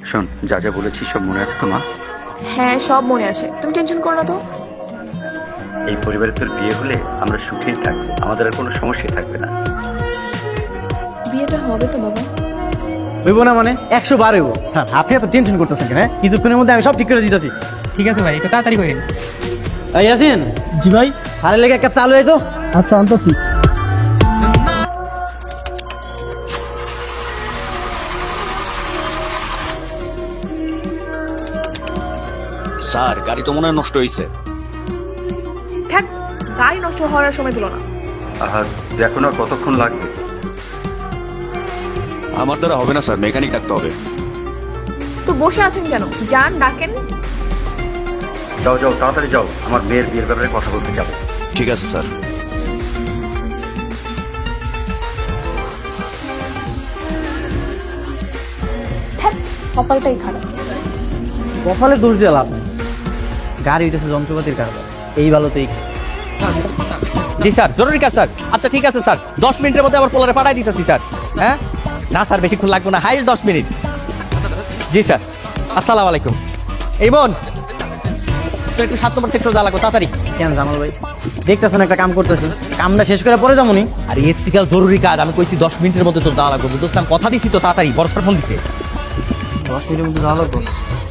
শোন, যা যা বলেছি সব মনে আছে তো মা? হ্যাঁ, সব মনে আছে, তুমি টেনশন করো না তো। এই পরিবারে তোর বিয়ে হলে আমরা সুখেই থাকবো, আমাদের আর কোনো সমস্যাই থাকবে না। বিয়েটা হবে তো বাবা? হইব না মানে 100 বার হইব। স্যার আপনি এত টেনশন করতেছেন কেন? কিছুক্ষণের মধ্যে আমি সব ঠিক করে দিতেছি। ঠিক আছে ভাই, একটু তাড়াতাড়ি করেন। ইয়াসিন, জি ভাই। আরে লেগে একটা চালু হইতো। আচ্ছা, আনতাছি। স্যার, গাড়ি তো মনে হয় নষ্ট হয়েছে। থাক, গাড়ি নষ্ট হওয়ার সময় দিল না। আর দেখো না কতক্ষণ লাগবে। আমার দ্বারা হবে না স্যার, মেকানিক ডাকতে হবে। তো বসে আছেন কেন? যান, ডাকেন। যাও যাও, তাড়াতাড়ি যাও, আমার মেয়ের বিয়ের ব্যাপারে কথা বলতে যাবো। ঠিক আছে স্যার। থাক, কপালটাই খারাপ। কপালে দোষ দিয়ে লাভ নেই, গাড়ি হইতেছে যন্ত্রপাতির কারণে। এই ভালোতেই জি স্যার, জরুরি কাজ স্যার। আচ্ছা ঠিক আছে স্যার, 10 মিনিটের মধ্যে আমার পোলারে পাঠাই দিতেছি স্যার। হ্যাঁ না স্যার, বেশিক্ষণ লাগবে না, হাইস্ট 10 মিনিট। জি স্যার, আসসালামু আলাইকুম। এই মন, তো একটু 7 নম্বর সেক্টর যা লাগবে তাড়াতাড়ি। কেন জামাল ভাই, দেখতেছেন একটা কাম করতেছি, কামটা শেষ করে পরে যাবো নি। আর এর থেকে জরুরি কাজ, আমি কইছি 10 মিনিটের মধ্যে তোর যাওয়া লাগবে। দোস্ত আমি কথা দিছি তো, তাড়াতাড়ি। বড় স্যার ফোন দিছে। 10 মিনিটের মধ্যে যাওয়া লাগবে।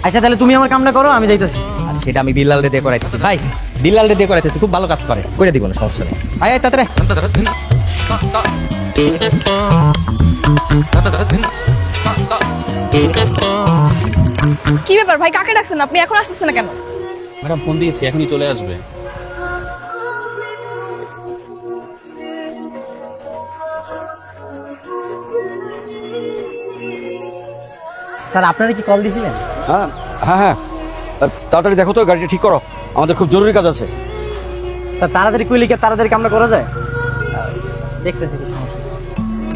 আচ্ছা তাহলে তুমি আমার কামটা করো, আমি যাইতেছি। আর সেটা আমি বিল্লাল রে দিয়ে করাইতেছি ভাই, বিল্লাল রে দিয়ে করাইতেছি, খুব ভালো কাজ করে দিব না, সমস্যা নেই। আয় আয় তাড়াতাড়ি। কি ব্যাপার ভাই, কাকে ডাকছেন? আপনি এখন আসতেছেন না কেন? ম্যাডাম ফোন দিয়েছি, এখনই চলে আসবে। স্যার আপনারা কি কল দিছিলেন? হ্যাঁ হ্যাঁ হ্যাঁ, তাড়াতাড়ি দেখো তো, গাড়িটা ঠিক করো, আমাদের খুব জরুরি কাজ আছে। স্যার তাড়াতাড়ি কইলে কি তাড়াতাড়ি কামটা করা যায়? দেখতেছি কি সমস্যা।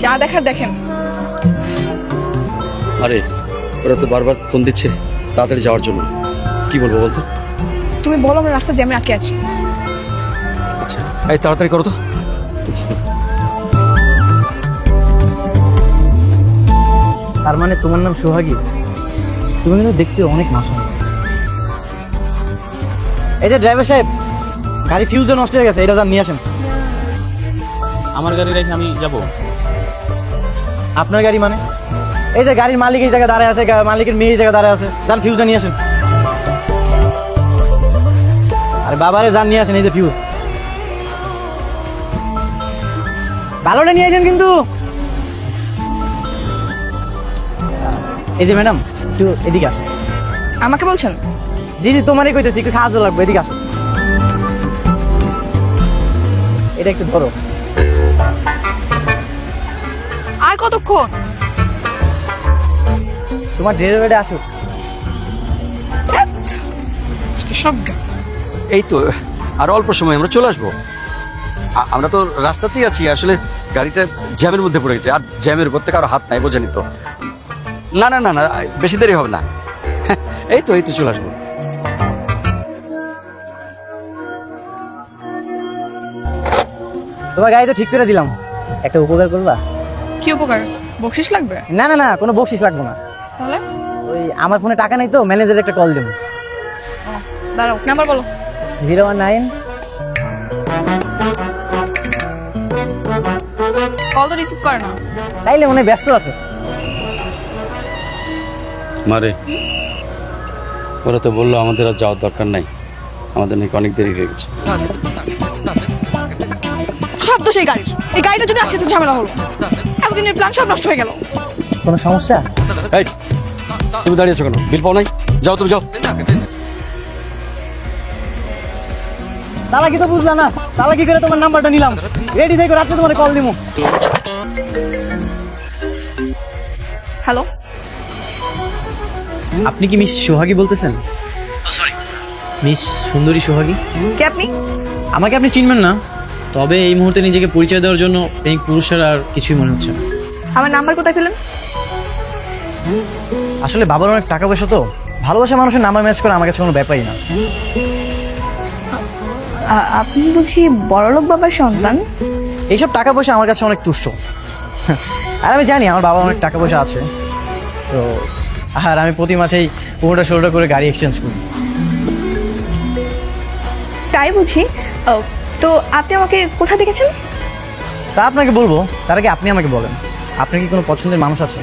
যা দেখার দেখেন। আরে ওরা তো বারবার ফোন দিচ্ছে তাড়াতাড়ি যাওয়ার জন্য, কি বলবো বলতো? তুমি বলো, আমরা রাস্তা জ্যামে আটকে আছি। আচ্ছা এই তাড়াতাড়ি করো তো। তার মানে তোমার নাম সোহাগী? তুমি কিন্তু দেখতে অনেক মাসুম। এই যে ড্রাইভার সাহেব, গাড়ি ফিউজে নষ্ট হয়ে গেছে, এটা যান নিয়ে আসেন। আমার গাড়ি রেখে আমি যাব? আপনার গাড়ি মানে? এই যে গাড়ির মালিক এই জায়গায় দাঁড়ায় আছে, মালিকের মেয়ে এই জায়গায় দাঁড়ায় আছে, যান ফিউজটা নিয়ে আসেন। আরে বাবারে যান নিয়ে আসেন, এই যে ফিউজ। ভালোটা নিয়ে আসেন কিন্তু। এই যে ম্যাডাম, একটু এদিকে আসেন। আমাকে বলছেন? জি জি, তোমারই কইতেছি, একটু সাহায্য লাগবে, এদিকে আসো। এটা একটু ধরো। আর কতক্ষণ? তোমার ড্রাইভারে আসুক। সব গেছে। এই তো আর অল্প সময় আমরা চলে আসবো। আমরা তো রাস্তাতেই আছি, আসলে গাড়িটা জ্যামের মধ্যে পড়ে গেছে, আর জ্যামের উপর থেকে আরো হাত নাই, বোঝেনি তো। না না না না, বেশি দেরি হবে না। এই তো চলে আসবো। তোমার গাড়ি তো ঠিক করে দিলাম, একটা উপকার করবা? কি উপকার? বকশিস লাগবে? না না না, কোনো বকশিস লাগবে না। তাহলে ওই আমার ফোনে টাকা নাই তো, ম্যানেজার একটা কল দেবো। দাঁড়াও, নাম্বার বলো। 019। কল তো রিসিভ করে না। তাইলে মনে হয় ব্যস্ত আছে। মারে, ওরা তো বললো আমাদের আর যাওয়ার দরকার নাই, আমাদের নাকি অনেক দেরি হয়ে গেছে। সব তো সেই গাড়ির, এই গাড়িটার জন্য আজকে তো ঝামেলা হলো। এতদিনের প্ল্যান সব নষ্ট হয়ে গেল। কোনো সমস্যা? এই তুমি দাঁড়িয়েছো কেন? বিল পাও নাই? যাও তুমি যাও। তালা কি তো বুঝলা না? তালা কি করে তোমার নাম্বারটা নিলাম? রেডি থেকে রাত্রে তোমার কল দিমু। হ্যালো, আপনি কি মিস সোহাগী বলতেছেন? মিস সুন্দরী সোহাগী? কে আপনি? আমাকে আপনি চিনবেন না, তবে এই মুহূর্তে নিজেকে পরিচয় দেওয়ার জন্য প্রেমিক পুরুষের আর কিছুই মনে হচ্ছে না। আমার নাম্বার কোথায় পেলেন? আসলে বাবার অনেক টাকা পয়সা তো, ভালোবাসা মানুষের নাম্বার ম্যাচ করে আমার কাছে কোনো ব্যাপারই না। আপনি বুঝি বড়লোক বাবার সন্তান? এইসব টাকা পয়সা আমার কাছে অনেক তুচ্ছ। আর আমি জানি আমার বাবা অনেক টাকা পয়সা আছে, তো আর আমি প্রতি মাসেই 1500 করে গাড়ি এক্সচেঞ্জ করি। তাই বুঝি। তো আপনি আমাকে কোথা দেখেছেন? তা আপনাকে বলবো, তার আগে আপনি আমাকে বলেন, আপনার কি কোনো পছন্দের মানুষ আছে?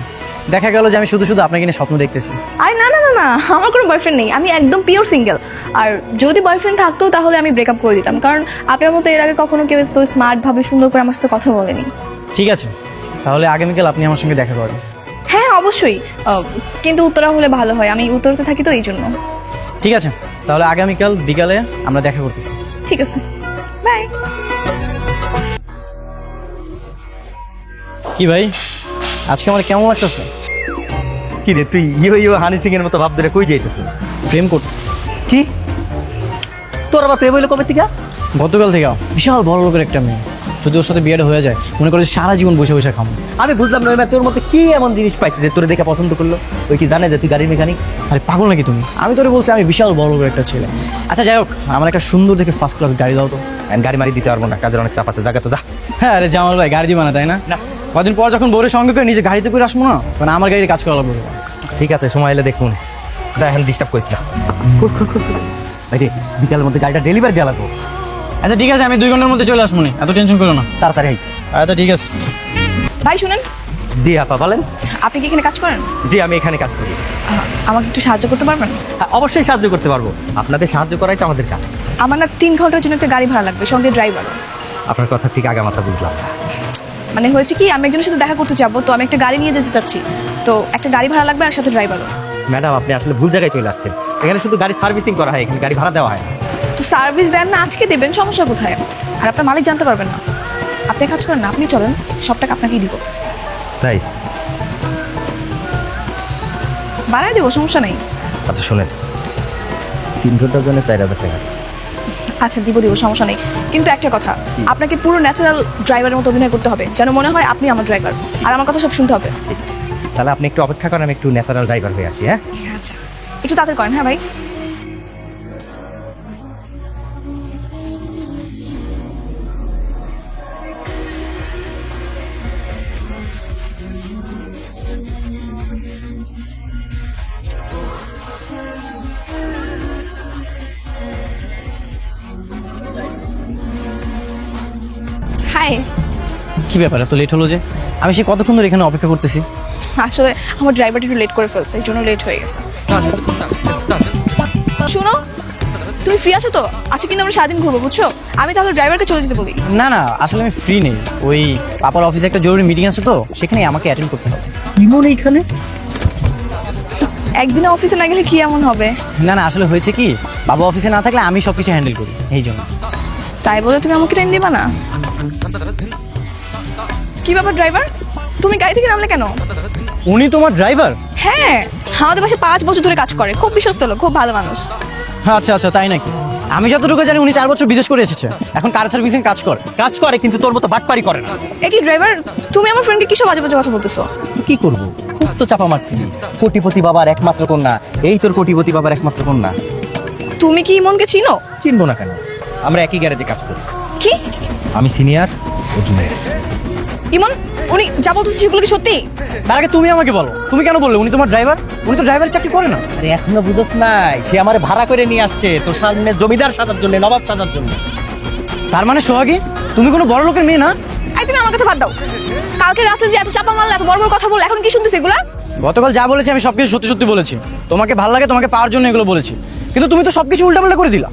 দেখা গেল যে আমি শুধু শুধু আপনাকে নিয়ে স্বপ্ন দেখতেছি। আরে না না না না, আমার কোনো বয়ফ্রেন্ড নেই, আমি একদম পিওর সিঙ্গেল। আর যদি বয়ফ্রেন্ড থাকতো তাহলে আমি ব্রেকআপ করে দিতাম, কারণ আপনার মতো এর আগে কখনো কেউ তো স্মার্টভাবে সুন্দর করে আমার সাথে কথা বলেনি। ঠিক আছে, তাহলে আগামীকাল আপনি আমার সঙ্গে দেখা করেন। হ্যাঁ অবশ্যই, কিন্তু উত্তরা হলে ভালো হয়, আমি উত্তরাতে থাকি তো এই জন্য। ঠিক আছে, তাহলে আগামীকাল বিকালে আমরা দেখা করতেছি। ঠিক আছে, বাই। কি ভাই, আজকে আমার কেমন লাগতেছে? কি রে তুই হানি সিং এর মতো ভাব ধরে কই যাইতেছিস? প্রেম করতে। কি তোর আবার প্রেম হইলো কবে থেকে? গতকাল থেকে বিশাল বড় লোকের একটা মেয়ে, যদি ওর সাথে বিয়েটা হয়ে যায় মনে করে যে সারা জীবন বসে বসে খাবো। আমি বুঝলাম না তোর মধ্যে কি এমন জিনিস পাইছিস যে তোর দেখে পছন্দ করলো? ওই কি জানে যে তুই গাড়ির মেকানিক? আরে পাগল নাকি তুমি? আমি তোরে বলছি আমি বিশাল বড় লোকের একটা ছেলে। আচ্ছা যাই হোক, আমার একটা সুন্দর দেখে ফার্স্ট ক্লাস গাড়ি দাও তো। গাড়ি মারি দিতে পারবো না, কাজের অনেক চাপ আছে, জায়গা তো যা। হ্যাঁ আরে জামাল ভাই, গাড়ি দিবা না তাই না? না। কদিন পর যখন বউরের সঙ্গে করে নিজে গাড়িতে করে আসবো না, তখন আমার গাড়িতে কাজ করা লাগবে। ঠিক আছে, সময় এলে দেখুন। এখন ডিস্টার্ব করিস না। ভাই রে, বিকালের মধ্যে গাড়িটা ডেলিভারি দেওয়া লাগবো। আচ্ছা ঠিক আছে, আমি 2 ঘন্টার মধ্যে চলে আসবো না, এত টেনশন করো না। তাড়াতাড়ি আইস। আচ্ছা ঠিক আছে। ভাই শুনেন, জি আপা বলেন। আপনি কি এখানে কাজ করেন? জি আমি এখানে কাজ করি। আমাকে একটু সাহায্য করতে পারবেন? হ্যাঁ, অবশ্যই সাহায্য করতে পারবো, আপনাদের সাহায্য করাই তো আমাদের কাজ। আমার না 3 ঘন্টার জন্য একটা গাড়ি ভাড়া লাগবে, সঙ্গে ড্রাইভার। আপনার কথা ঠিক আগামাথা বুঝলাম। মানে হয়েছে কি, আমি একজনের সাথে দেখা করতে যাবো, তো আমি একটা গাড়ি নিয়ে যেতে চাচ্ছি, তো একটা গাড়ি ভাড়া লাগবে আর সাথে ড্রাইভারও। ম্যাডাম আপনি আসলে ভুল জায়গায় চলে আসছেন, এখানে শুধু গাড়ি সার্ভিসিং করা হয়, এখানে গাড়ি ভাড়া দেওয়া হয়। তো সার্ভিস দেন না, আজকে দেবেন, সমস্যা কোথায়? আর আপনার মালিক জানতে পারবেন না। আপনি কাজ করেন না, আপনি চলেন, সব টাকা আপনাকেই দিব। তাই? বাড়াই দেবো, সমস্যা নেই। আচ্ছা শোনেন, 3 ঘন্টার জন্য 4000 টাকা। আচ্ছা দিব, সমস্যা নেই, কিন্তু একটা কথা, আপনাকে পুরো ন্যাচারাল ড্রাইভারের মতো অভিনয় করতে হবে, যেন মনে হয় আপনি আমার ড্রাইভার, আর আমার কথা সব শুনতে হবে। ঠিক আছে, তাহলে আপনি একটু অপেক্ষা করেন, আমি একটু ন্যাচারাল ড্রাইভার হয়ে আসি। হ্যাঁ আচ্ছা, একটু তাড়াতাড়ি করেন। হ্যাঁ ভাই। হাই। কি ব্যাপার, এত লেট হলো যে? আমি সে কতক্ষণ ধরে এখানে অপেক্ষা করতেছি। আসলে আমার ড্রাইভারটা একটু লেট করে ফেলছে, এই জন্য লেট হয়ে গেছে। শুনো, তুমি ফ্রি আছো তো? আজকে কিন্তু আমরা সারাদিন ঘুরবো, বুঝছো? আমি তাহলে ড্রাইভারকে চলে যেতে বলি। না না, আসলে আমি ফ্রি নেই, ওই পাপার অফিসে একটা জরুরি মিটিং আছে তো, সেখানে আমাকে অ্যাটেন্ড করতে হবে। ইমন এইখানে? একদিনে অফিসে না গেলে কি এমন হবে? না না, আসলে হয়েছে কি, বাবা অফিসে না থাকলে আমি সব কিছু হ্যান্ডেল করি, এই জন্য। তাই বলে তুমি আমাকে টাইম দিবা না? কি ব্যাপার ড্রাইভার, তুমি গাড়ি থেকে নামলে কেন? উনি তোমার ড্রাইভার? হ্যাঁ, আমাদের বাসায় 5 বছর ধরে কাজ করে, খুব বিশ্বস্ত লোক, খুব ভালো মানুষ। আচ্ছা আচ্ছা, তাই নাকি? আমি যতটুকু জানি উনি 4 বছর বিদেশ করে এসেছে, এখন কার সার্ভিসিং কাজ করে, কিন্তু তোর মতো বাটপারি করে না। একই ড্রাইভার, তুমি আমার ফ্রেন্ডকে কিসব বাজে বাজে কথা বলতেছো? কি করবো, খুব তো চাপা মারছি। কোটিপতি বাবার একমাত্র কন্যা, এই তোর কোটিপতি বাবার একমাত্র কন্যা। তুমি কি ইমনকে চিনো? চিনবো না কেন, আমরা একই গ্যারেজে কাজ করি। কি? আমি সিনিয়র, ও জুনিয়র। ইমন, উনি যা বলতেছে সেগুলো কি সত্যি? তার আগে তুমি আমাকে বলো, তুমি কেন বললে উনি তোমার ড্রাইভার? উনি তো ড্রাইভারের চাকরি করে না। আরে এখনো বুঝোস নাই, সে আমার ভাড়া করে নিয়ে আসছে তোর সামনে জমিদার সাজার জন্য, নবাব সাজার জন্য। তার মানে সোহাগী, তুমি কোনো বড় লোকের মেয়ে না? এই তুমি আমার কথা বাদ দাও, কালকে রাতে যে এত চাপা মারলে, এত বড় বড় কথা বললে, এখন কি শুনতেছে এগুলা? গতকাল যা বলেছি আমি সবকিছু সত্যি সত্যি বলেছি, তোমাকে ভালো লাগে তোমাকে পাওয়ার জন্য এগুলো বলেছি, কিন্তু তুমি তো সবকিছু উল্টাপাল্টা করে দিলা।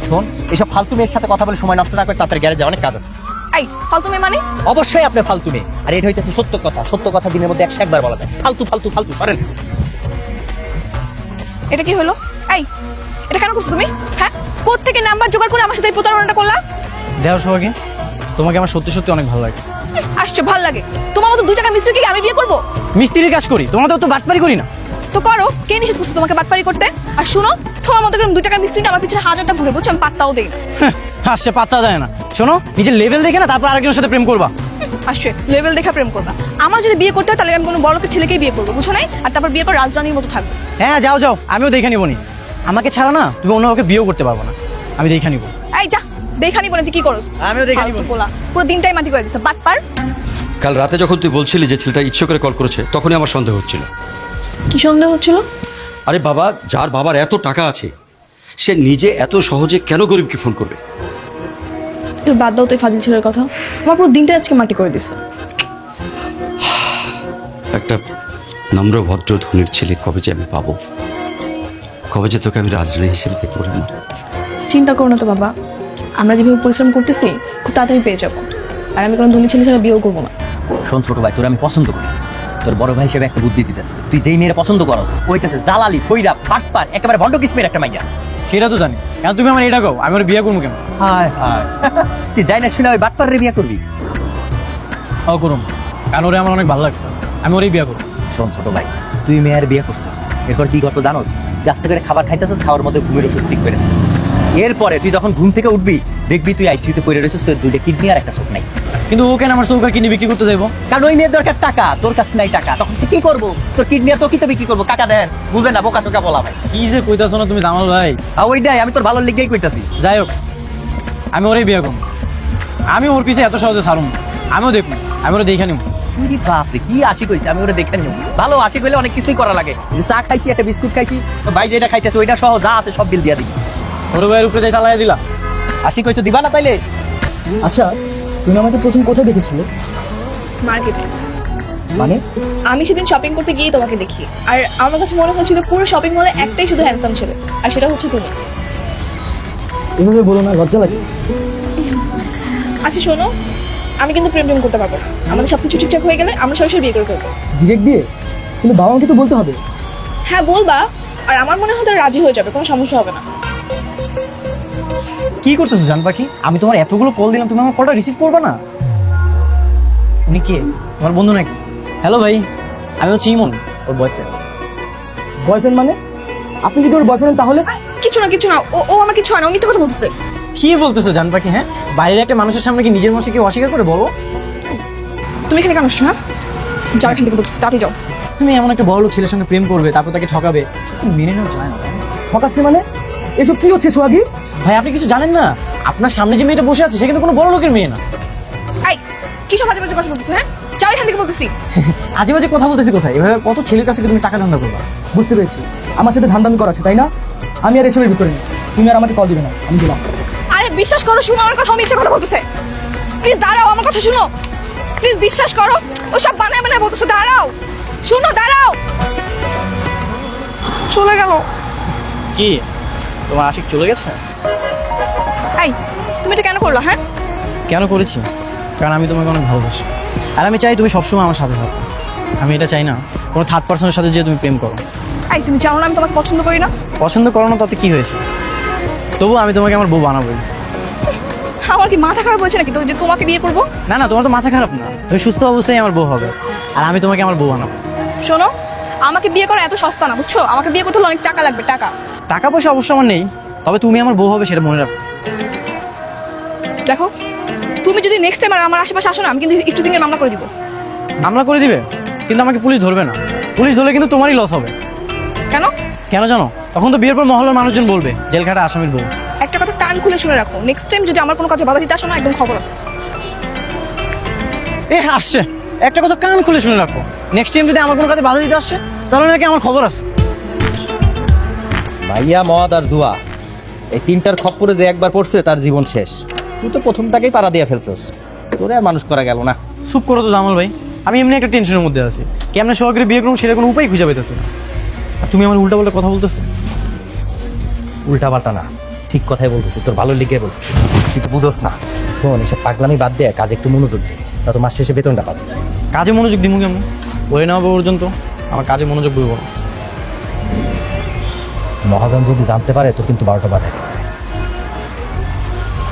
শোন, এইসব ফালতু মেয়ের সাথে কথা বলে সময় নষ্ট না করে তাড়াতাড়ি গ্যারেজে, অনেক কাজ আছে। এই ফালতু মেয়ে মানে? অবশ্যই আপনি ফালতু মেয়ে, আর এটা হইতেছে সত্য কথা। সত্য কথা দিনের মধ্যে 101 বার বলা যায়। ফালতু ফালতু ফালতু সরেন। এটা কি হলো? এই, এটা কেন করছো তুমি? হ্যাঁ, কোত্থেকে নাম্বার জোগাড় করে আমার সাথে এই প্রতারণাটা করলা? দেখো সোহাগী, তোমাকে আমার সত্যি সত্যি অনেক ভালো লাগে। আসছে, ভালো লাগে? তোমার মতো 2 টাকা মিস্ত্রিকে কি আমি বিয়ে করবো? মিস্ত্রির কাজ করি, তোমার তো বাটপারি করি না। তো করো, কে নিষেধ করছে তোমাকে বাটপারি করতে? আর শুনো, তোমার মতো করে 2 টাকার মিস্ত্রিটা আমার পিছনে 1000টা ঘুরে, বুঝছো? আমি পাত্তাও দেই না। হাসছে, পাত্তা দেয় না। শোনো, নিজের লেভেল দেখে না তারপর আরেকজনের সাথে প্রেম করবা। আসছে, লেভেল দেখা প্রেম করবা? আমার যদি বিয়ে করতে হয় তাহলে আমি কোনো বড় লোকের ছেলেকেই বিয়ে করবো, বুঝছো নাই? আর তারপর বিয়ে পর রাজধানীর মতো থাকবো। হ্যাঁ যাও যাও, আমিও দেখে নিবো নি। আমাকে ছাড়া না তুমি অন্য কাউকে বিয়েও করতে পারবো না, আমি দেখে নিবো। এই যা, দেখানি বলে তুই কি করস? আমিও দেখে নিবো। ফালতু পোলা, পুরো দিনটাই মাটি করে দিছে, বাটপার। কাল রাতে যখন তুই বলছিলি যে ছেলেটা ইচ্ছে করে কল করেছে, তখনই আমার সন্দেহ হচ্ছিল। কি সন্দেহ হচ্ছিল? আরে বাবা, যার বাবার এত টাকা আছে সে নিজে এত সহজে কেন গরিবকে ফোন করবে? তুই বাদ দাও তুই ফাজিল ছেলের কথা। আমার পুরো দিনটা আজকে মাটি করে দিচ্ছে। একটা নম্র ভদ্র ধনির ছেলে কবে যে আমি পাবো, কবে যে তোকে আমি রাজরানী হিসেবে দেখবো রে মা। চিন্তা করো না তো বাবা, আমরা যেভাবে পরিশ্রম করতেছি খুব তাড়াতাড়ি পেয়ে যাবো। আর আমি কোনো ধনী ছেলে ছাড়া বিয়েও করবো না। শোন ছোট ভাই, তোর আমি পছন্দ করি। তোর বড় ভাই হিসেবে একটা বুদ্ধি দিতেছে। তুই যেই মেয়েরা পছন্দ করো ওইটাছে জালালি ফইরা পাটপার একেবারে ভণ্ড কিসমের একটা মাইয়া। সেটা তো জানি, কেন তুমি আমার এটা কও? আমি ওর বিয়ে করবো কেন? হায় হায় তুই যাই না শুনে ওই বাটপার রে বিয়ে করবি? ও করুম, কারণ ওরে আমার অনেক ভালো লাগছে, আমি ওরই বিয়ে করবো। শোন ছোট ভাই, তুই মেয়ের বিয়ে করছিস, এরপর কি করতো জানোস? আস্তে করে খাবার খাইতেছিস, খাওয়ার মধ্যে ঘুমের ওষুধ ঠিক করে দিবি। এরপরে তুই যখন ঘুম থেকে উঠবি দেখবি তুই আইসিইউতে পড়ে রয়েছিস, তোর দুইটা কিডনি আর একটা চোখ নাই। কিন্তু ও কেন আমার চৌকার কিনে বিক্রি করতে যাবো? কারণ ওই মেয়ের দরকার টাকা, তোর কাছে নাই টাকা, তখন সে কি করবো? তোর কিডনি আর চোখই তো বিক্রি করবো, টাকা দেন। বুঝে না, বোকা টোকা বলা ভাই। কি যে কইতাছো না তুমি জামাল ভাই। আর ওইটাই আমি তোর ভালোর লিগেই কইতাছি। যাই হোক, আমি ওরই বিয়ে করবো। আমি ওর পিছে এত সহজে ছাড়ুন, আমিও দেখবো, আমি ওরা দেখে নিব। তুই বাপরে কি আশিক হইছে, আমি ওরা দেখে নিব। ভালো আশিক হইলে অনেক কিছুই করা লাগে। যে চা খাইছি, একটা বিস্কুট খাইছি, তো ভাই যেটা খাইতেছে ওইটা সহ যা আছে সব বিল দিয়া দিবি। ওর ভাইয়ের উপরে যাই চালাই দিলা। আশিক হইছে দিবা না তাইলে? আচ্ছা, তুমি আমাকে প্রথম কোথায় দেখেছিলে? মার্কেটে। মানে? আমি সেদিন শপিং করতে গিয়ে তোমাকে দেখি, আর আমার কাছে মনে হয়েছিল পুরো শপিং মলে একটাই শুধু হ্যান্ডসাম ছেলে, আর সেটা হচ্ছে তুমি। এভাবে বলো না, লজ্জা লাগে। আচ্ছা শোনো, আমি কিন্তু প্রেম করতে পারবো না। আমাদের সবকিছু ঠিকঠাক হয়ে গেলে আমরা সরাসরি বিয়ে করে ফেলবো। ডিরেক্ট বিয়ে? কিন্তু বাবা মাকে তো বলতে হবে। হ্যাঁ বলবা, আর আমার মনে হয় তারা রাজি হয়ে যাবে, কোনো সমস্যা হবে না। কি করতেছো জান পাখি? আমি তোমার এতগুলো কল দিলাম, তুমি আমার কলটা রিসিভ করবে না? উনি কে? তোমার বন্ধু নাকি? হ্যালো ভাই, আমি হচ্ছে ইমন, ওর বয়ফ্রেন্ড। বয়ফ্রেন্ড মানে? আপনি যদি ওর বয়ফ্রেন্ড তাহলে? কিছু না কিছু না, ও আমার কিছু হয় না, ও মিথ্যে কথা বলতেছে। কি বলতেছো জান পাখি? হ্যাঁ, বাইরের একটা মানুষের সামনে কি নিজের মনকে কেউ অস্বীকার করে বলো? তুমি এখানে কেন আসছো? হ্যাঁ যাও এখান থেকে, বলতেছি তাড়াতাড়ি যাও। তুমি এমন একটা বড় লোক ছেলের সঙ্গে প্রেম করবে, তারপর তাকে ঠকাবে, সত্যি মেনে নেওয়া যায় না। ঠকাচ্ছে মানে? এসব কি হচ্ছে সোহাগী? ভাই আপনি কিছু জানেন না, আপনার সামনে যে মেয়েটা বসে আছে সে কিন্তু কোনো বড় লোকের মেয়ে না। এই কি সব বাজে বাজে কথা বলতেছো? হ্যাঁ যাও এখান থেকে বলতেছি। আজে বাজে কথা বলতেছি কোথায়? এভাবে কত ছেলের কাছে তুমি টাকা ধান্দা করবা? বুঝতে পেরেছি, আমার সাথে ধান্দামি করা আছে তাই না? আমি আর এসবের ভিতরে নেই, তুমি আর আমাকে কল দিবে না, আমি দিলাম। আরে বিশ্বাস করো, শুনো আমার কথা, ও মিথ্যে কথা বলতেছে। প্লিজ দাঁড়াও, আমার কথা শুনো, প্লিজ বিশ্বাস করো, ও সব বানায় বানায় বলতেছে। দাঁড়াও, শুনো, দাঁড়াও। চলে গেল। কি তোমার আশিক চলে গেছে? এই তুমি এটা কেন করলা? হ্যাঁ কেন করেছি? কারণ আমি তোমাকে অনেক ভালোবাসি, আর আমি চাই তুমি সবসময় আমার সাথে থাকো। আমি এটা চাই না কোনো থার্ড পার্সনের সাথে যে তুমি প্রেম করো। এই তুমি জানো না আমি তোমাকে পছন্দ করি না? পছন্দ করো না তাতে কি হয়েছে? তবু আমি তোমাকে আমার বউ বানাবোই। আমার কি মাথা খারাপ হয়েছে নাকি তো যে তোমাকে বিয়ে করবো? না না, তোমার তো মাথা খারাপ না, তুমি সুস্থ অবস্থায় আমার বউ হবে, আর আমি তোমাকে আমার বউ বানাবো। শোনো, আমাকে বিয়ে করা এত সস্তা না, বুঝছো? আমাকে বিয়ে করতে হলে অনেক টাকা লাগবে, টাকা। টাকা পয়সা অবশ্য আমার নেই, তবে তুমি আমার বউ হবে সেটা মনে রাখো। দেখো, তুমি যদি নেক্সট টাইম আমার আশেপাশে আসো না, আমি কিন্তু একটু দিনের মামলা করে দিব। মামলা করে দিবে? কিন্তু আমাকে পুলিশ ধরবে না। পুলিশ ধরলে কিন্তু তোমারই লস হবে। কেন? কেন জানো? তখন তো বিয়ের পর মহল্লার মানুষজন বলবে জেলখাটা আসামির বউ। একটা কথা কান খুলে শুনে রাখো, নেক্সট টাইম যদি আমার কোনো কাজে বাধা দিতে আসো না, একদম খবর আছে। আসছে একটা কথা কান খুলে শুনে রাখো, নেক্সট টাইম যদি আমার কোনো কাজে বাধা দিতে আসছে তাহলে নাকি আমার খবর আছে। ভাইয়া, মদ আর দুয়া, এই তিনটার খপ্পরে যে একবার পড়ছে তার জীবন শেষ। তুই তো প্রথমটাকেই পাড়া দিয়ে ফেলছস, তোরে আর মানুষ করা গেল না। চুপ করো তো জামাল ভাই, আমি এমনি একটা টেনশনের মধ্যে আছি। কেমনে সহকারে বিয়ে করবো সেটা কোনো উপায় খুঁজে পেতেছে না, আর তুমি আমার উল্টা পাল্টা কথা বলতেছো। উল্টা পাল্টা না, ঠিক কথাই বলতেছি, তোর ভালো লিখে বলছিস, তুই তো বুঝোস না। শোন, এসব পাগলামি বাদ দে, কাজে একটু মনোযোগ দে, তা তো মাস শেষে বেতনটা পাবি। কাজে মনোযোগ দিমু কেমন? বলে নেওয়া পর্যন্ত আমার কাজে মনোযোগ বইব না। মহাজন যদি জানতে পারে তো কিন্তু 12টা বাজে।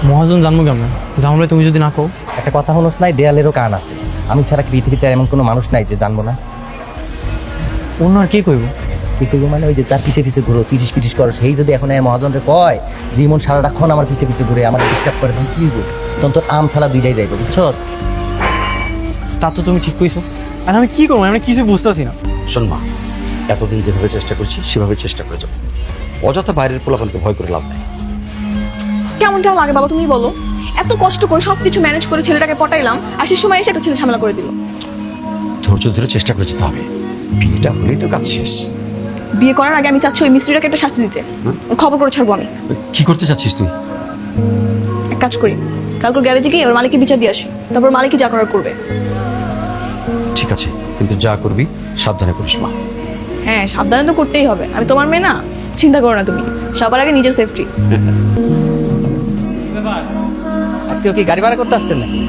মহাজন জানবো কেমন? জামাল ভাই তুমি যদি না কও। একটা কথা হলোস নাই, দেয়ালেরও কান আছে। আমি ছাড়া পৃথিবীতে এমন কোনো মানুষ নাই যে জানবো না। অন্য আর কি কইব? কি করবো মানে? ওই যে তার পিছে পিছে ঘুরো, সিটিস পিটিস করো, সেই যদি এখন মহাজনরে কয় জীবন সারাটাক্ষণ আমার পিছে পিছে ঘুরে আমার ডিস্টার্ব করে, তখন কি হইব? তখন তোর আম ছাড়া দুইটাই যাইব, বুঝছো? তা তো তুমি ঠিক কইছো, আর আমি কি করবো? আমি কিছু বুঝতেছি না। শোন মা, এতদিন যেভাবে চেষ্টা করছি সেভাবে চেষ্টা করে যাবো। অযথা বাইরের পোলাপানকে ভয় করে লাভ নাই। কেমনটা লাগে বাবা তুমি বলো? এত কষ্ট করে সবকিছু ম্যানেজ করে ছেলেটাকে পটাইলাম, আর সে সময় এসে একটা ছেলে ঝামেলা করে দিল। ধৈর্য ধরে চেষ্টা করে যেতে হবে, বিয়েটা হলেই তো কাজ শেষ। বিয়ে করার আগে আমি চাচ্ছি ওই মিস্ত্রিটাকে একটা শাস্তি দিতে। খবর করে ছাড়বো আমি। কি করতে চাচ্ছিস তুই? এক কাজ করি, কালকে গ্যারেজে গিয়ে ওর মালিককে বিচার দিয়ে আসি, তারপর মালিকই যা করার করবে। ঠিক আছে, কিন্তু যা করবি সাবধানে করিস মা। হ্যাঁ, সাবধানে তো করতেই হবে, আমি তোমার মেয়ে না, চিন্তা করো না তুমি, সবার আগে নিজের সেফটি। আজকে কি গাড়ি ভাড়া করতে আসছেন নাকি?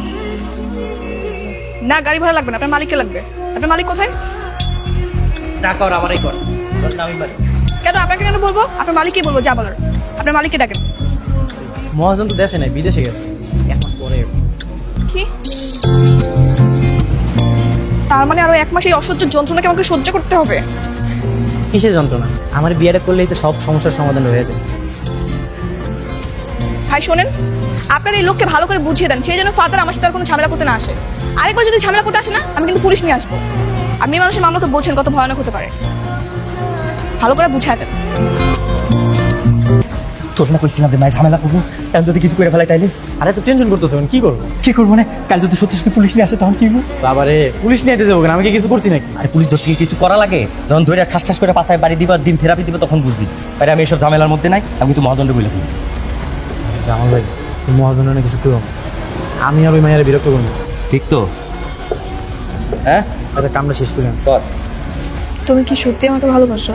না, গাড়ি ভাড়া লাগবে না, আপনার মালিককে লাগবে। আপনার মালিক কোথায়? টাকা ওর আমারই কর, আমি পারি। কেন আপনাকে কেন বলবো? আপনার মালিককে বলবো যা বলার। আপনার মালিককে ডাকেন। মহাজন তো দেশে নাই, বিদেশে গেছে, এক মাস পরে। কি? তার মানে আরো এক মাস এই অসহ্য যন্ত্রণাকে আমাকে সহ্য করতে হবে? কিসের যন্ত্রণা? আমার বিয়েটা করলেই তো সব সমস্যার সমাধান হয়ে যায়। ভাই শোনেন, আপনার এই লোককে ভালো করে বুঝিয়ে দেন, সে যেন ফার্দার আমার সাথে আর কোনো ঝামেলা করতে না আসে। আরেকবার যদি ঝামেলা করতে আসে না, আমি কিন্তু পুলিশ নিয়ে আসবো। আপনি মানুষের মামলা তো বোঝেন কত ভয়ানক হতে পারে, ভালো করে বুঝাই দেন। তোর না কইছিলাম যে মাই ঝামেলা করবো, এখন যদি কিছু করে ফেলাই তাইলে আরে তো টেনশন করতেছো, কি করবো? কি করবো না? কাল যদি সত্যি সত্যি পুলিশ নিয়ে আসে তখন কি করবো? বাবারে, পুলিশ নিয়ে যেতে যাবো কেন? আমি কি কিছু করছি নাকি? আরে পুলিশ ধরতে গিয়ে কিছু করা লাগে, যখন ধরে ঠাস ঠাস করে পাশায় বাড়ি দিবা, দিন থেরাপি দিবা, তখন বুঝবি। আরে আমি এইসব ঝামেলার মধ্যে নাই, আমি কিন্তু মহাজনকে বলে দিই। জামাল ভাই, মহাজনের অনেক কিছু করবো, আমি আর ওই মায়ের বিরক্ত করবো। ঠিক তো? হ্যাঁ, আচ্ছা, কামটা শেষ করি আমি। তুমি কি সত্যি আমাকে ভালোবাসো?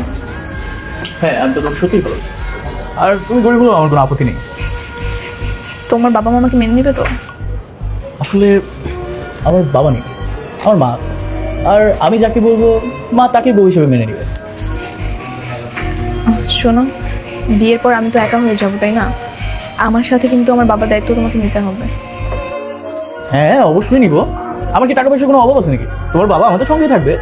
হ্যাঁ, আমি তো তোমাকে সত্যিই বলেছি। আর তুমি গরিব হলেও আমার কোনো আপত্তি নেই। তোমার বাবা মা আমাকে মেনে নিবে তো? আসলে আমার বাবা নেই, আমার মা আছে। আর আমি যাকে বলবো মা তাকে বউ হিসেবে মেনে নেবে। শোনো, বিয়ের পর আমি তো একা হয়ে যাবো, তাই না? আমার সাথে কিন্তু আমার বাবার দায়িত্ব তোমাকে নিতে হবে। হ্যাঁ, অবশ্যই নিব। আমার কি টাকা পয়সার কোনো অভাব আছে নাকি? তোমার বাবা আমাদের সঙ্গে থাকবে।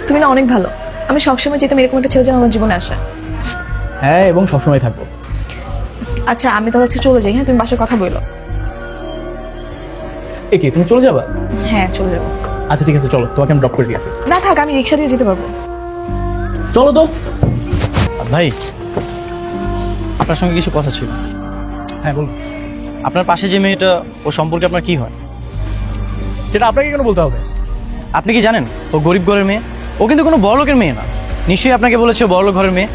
তুমি না অনেক ভালো, আমি সবসময় যেতাম এরকম একটা ছেলে যেন আমার জীবনে আসে। হ্যাঁ, এবং সবসময় থাকবো। আচ্ছা, আমি তাহলে আজকে চলে যাই। হ্যাঁ, তুমি বাসায় কথা বলো। এ কি, তুমি চলে যাবা? হ্যাঁ, চলে যাবো। আচ্ছা ঠিক আছে, চলো, তোমাকে আমি ড্রপ করে দিয়ে আসি। না থাক, আমি রিক্সা দিয়ে যেতে পারবো। চলো তো। ভাই, আপনার সঙ্গে কিছু কথা ছিল। হ্যাঁ বলুন। আপনার পাশে যে মেয়েটা, ও সম্পর্কে আপনার কি হয়? সেটা আপনাকে কেন বলতে হবে? আপনি কি জানেন ও গরিব ঘরের মেয়ে? ও কিন্তু কোনো বড়লোকের মেয়ে না। নিশ্চয়ই আপনাকে বলেছে ও বড়লোক ঘরের মেয়ে।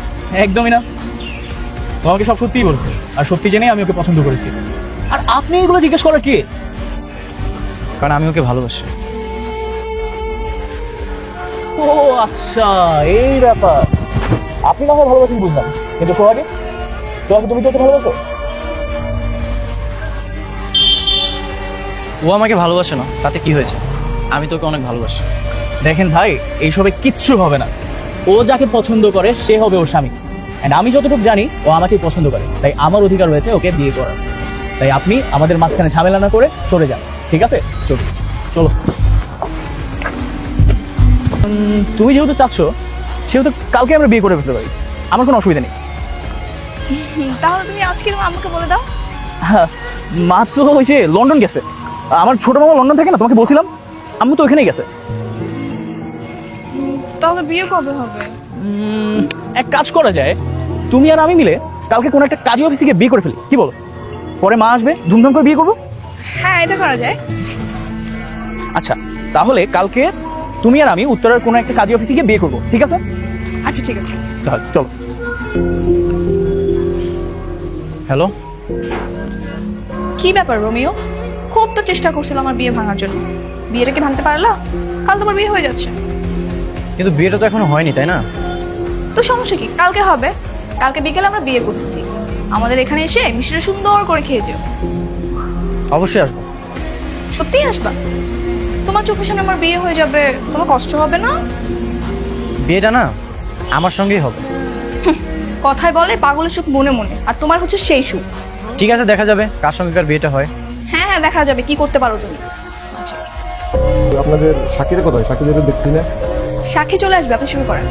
একদমই না, ও আমাকে সব সত্যিই বলছে, আর সত্যি জেনেই আমি ওকে পছন্দ করেছি। আর আপনি এগুলো জিজ্ঞেস করার কে? কারণ আমি ওকে ভালোবাসি। ও আচ্ছা, এই ব্যাপার। আপনি না হয় ভালোবাসেন বুঝলাম, কিন্তু সোহাগে, তুমি তো ওকে ভালোবাসো? ও আমাকে ভালোবাসে না, তাতে কি হয়েছে? আমি তোকে অনেক ভালোবাসি। দেখেন ভাই, এইসবে কিচ্ছু হবে না। ও যাকে পছন্দ করে সে হবে ওর স্বামী। এন্ড আমি যতটুকু জানি ও আমাকেই পছন্দ করে, তাই আমার অধিকার রয়েছে ওকে বিয়ে করার। তাই আপনি আমাদের মাঝখানে ঝামেলা না করে সরে যান, ঠিক আছে? চলো চলো। তুমি যেহেতু চাচ্ছ, সেহেতু কালকে আমরা বিয়ে করে ফেলতে পারি, আমার কোনো অসুবিধা নেই। তাহলে তুমি আজকে তোমার আম্মুকে বলে দাও। হ্যাঁ, মাত্র ওই যে লন্ডন গেছে, আমার ছোট মামা লন্ডন থাকে না, তোমাকে বলছিলাম, আম্মু তো ওখানেই গেছে। তাহলে বিয়ে কবে হবে? এক কাজ করা যায়, তুমি আর আমি মিলে কালকে কোনো একটা কাজী অফিসে গিয়ে বিয়ে করে ফেলি, কি বলো? পরে মা আসবে, ধুমধাম করে বিয়ে করবো। হ্যাঁ, এটা করা যায়। আচ্ছা, তাহলে কালকে তুমি আর আমি উত্তরের কোনো একটা কাজী অফিসে গিয়ে বিয়ে করবো, ঠিক আছে? আচ্ছা ঠিক আছে। তাহলে চলো। হ্যালো, কি ব্যাপার রোমিও? খুব তো চেষ্টা করছিলাম আমার বিয়ে ভাঙার জন্য, বিয়েটা কি ভাঙতে পারলা? কাল তোমার বিয়ে হয়ে যাচ্ছে। কিন্তু বিয়েটা তো এখনো হয়নি, তাই না? তো সমস্যা কি, কালকে হবে। কালকে বিকেলে আমরা বিয়ে করতেছি, আমাদের এখানে এসে মিষ্টিটা সুন্দর করে খেয়ে যেও। অবশ্যই আসবো। সত্যিই আসবা? তোমার চোখের সামনে আমার বিয়ে হয়ে যাবে, কোনো কষ্ট হবে না? বিয়েটা না আমার সঙ্গেই হবে। কথায় বলে পাগলের সুখ মনে মনে, আর তোমার হচ্ছে সেই সুখ। ঠিক আছে, দেখা যাবে কার সঙ্গে কার বিয়েটা হয়। হ্যাঁ হ্যাঁ, দেখা যাবে কি করতে পারো তুমি। আচ্ছা, আপনাদের সাকিরে কোথায়? সাকিরে দেখছি না, সাক্ষী চলে আসবে, আপনি শুরু করেন।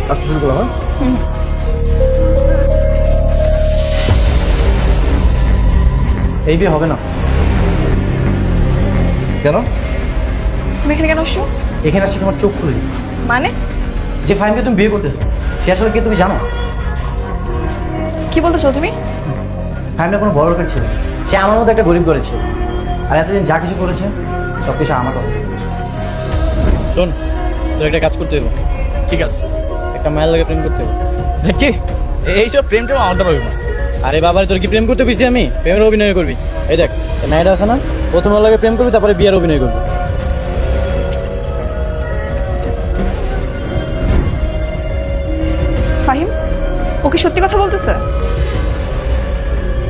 কাজটা শুরু করলাম। এই বিয়ে হবে না। কেন? তুমি এখানে কেন আসছো? এখানে আসছে তোমার চোখ খুলে। মানে যে ফাইনকে তুমি বিয়ে করতেছো সে আসলে কে তুমি জানো? কি বলতে চাও তুমি? ফাইনটা কোনো বড় লোকের ছিল, সে আমার মতো একটা গরিব করেছে, আর এতদিন যা কিছু করেছে সব কিছু আমার কথা করেছে। শোন, তোর একটা কাজ করতে হবে। ঠিক আছে। একটা মায়ের লাগে প্রেম করতে হবে। কি এইসব প্রেম টেম আমার দ্বারা হইব না। আরে বাবারে, তোর কি প্রেম করতে পিছিয়ে আমি? প্রেমের অভিনয় করবি। এই দেখ, মেয়েটা আছে না, প্রথম ওর লাগে প্রেম করবি, তারপরে বিয়ের অভিনয় করবি। ফাহিম, ও কি সত্যি কথা বলতেছে?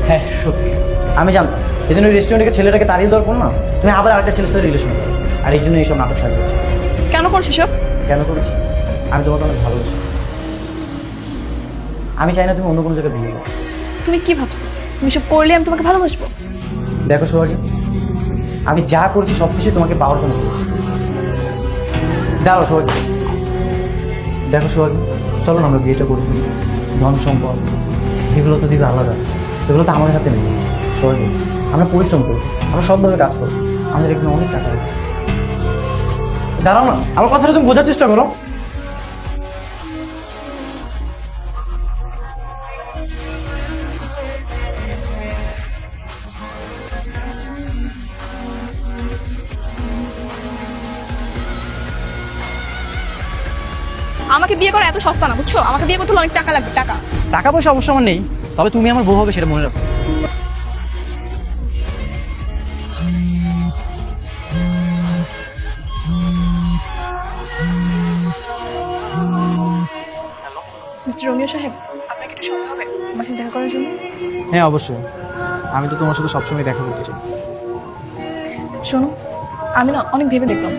হ্যাঁ সত্যি। আমি জানতাম এদিন ওই রেস্টুরেন্টে ছেলেটাকে তাড়িয়ে দেওয়ার পর না, তুমি আবার আরেকটা ছেলের সাথে রিলেশন করো, আর এই জন্য এইসব নাটক সাজিয়েছি। কেন করছিস সব? কেন করেছি? আমি তোমাকে অনেক ভালোবাসি। আমি চাই না তুমি অন্য কোনো জায়গায় বিয়ে করো। তুমি কি ভাবছো? তুমি সব করলে আমি তোমাকে ভালোবাসবো? দেখো সোহাগী, আমি যা করছি সব কিছু তোমাকে পাওয়ার জন্য করেছি। দাঁড়াও সোহাগী, দেখো সোহাগী, চলো না আমরা বিয়েটা করি। ধন সম্পদ এগুলো তো দিবে আলাদা, এগুলো তো আমাদের হাতে নেই। সোহাগী, আমরা পরিশ্রম করবো, আমরা সবভাবে কাজ করবো, আমাদের এখানে অনেক টাকা আছে। দাঁড়াও না, আমার কথাটা তুমি বোঝার চেষ্টা করো। আমাকে বিয়ে করা এত সস্তা না, বুঝছো? আমাকে বিয়ে করতে হলে অনেক টাকা লাগবে, টাকা। টাকা পয়সা অবশ্য আমার নেই, তবে তুমি আমার বউ হবে সেটা মনে রাখো। মিস্টার রোমিও সাহেব, আপনাকে একটু সময় হবে আমার সাথে দেখা করার জন্য? হ্যাঁ অবশ্যই, আমি তো তোমার সাথে সবসময় দেখা করতে চাই। শোনো, আমি না অনেক ভেবে দেখলাম,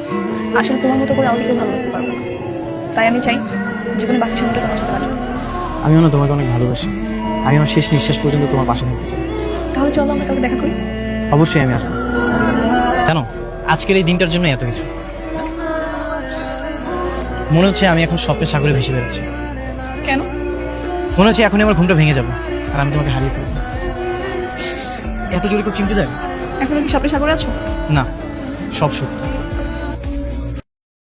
আসলে তোমার মতো করে আমাকে কেউ ভালোবাসতে পারবো না। তাই আমি চাই জীবনে বাকি সময়টা তোমার সাথে কাটাতে। আমিও না তোমাকে অনেক ভালোবাসি, আমি আমার শেষ নিঃশ্বাস পর্যন্ত তোমার পাশে থাকতে চাই। তাহলে চলো আমরা কাউকে দেখা করি। অবশ্যই আমি আসবো। কেন আজকের এই দিনটার জন্য এত কিছু? মনে হচ্ছে আমি এখন স্বপ্নের সাগরে ভেসে বেড়াচ্ছি। কেন? মনে হচ্ছে এখনই আমার ঘুমটা ভেঙে যাবে আর আমি তোমাকে হারিয়ে ফেলবো। এত জোরে খুব চিন্তা যায় এখন কি স্বপ্নের সাগরে আছো? না, সব সত্যি।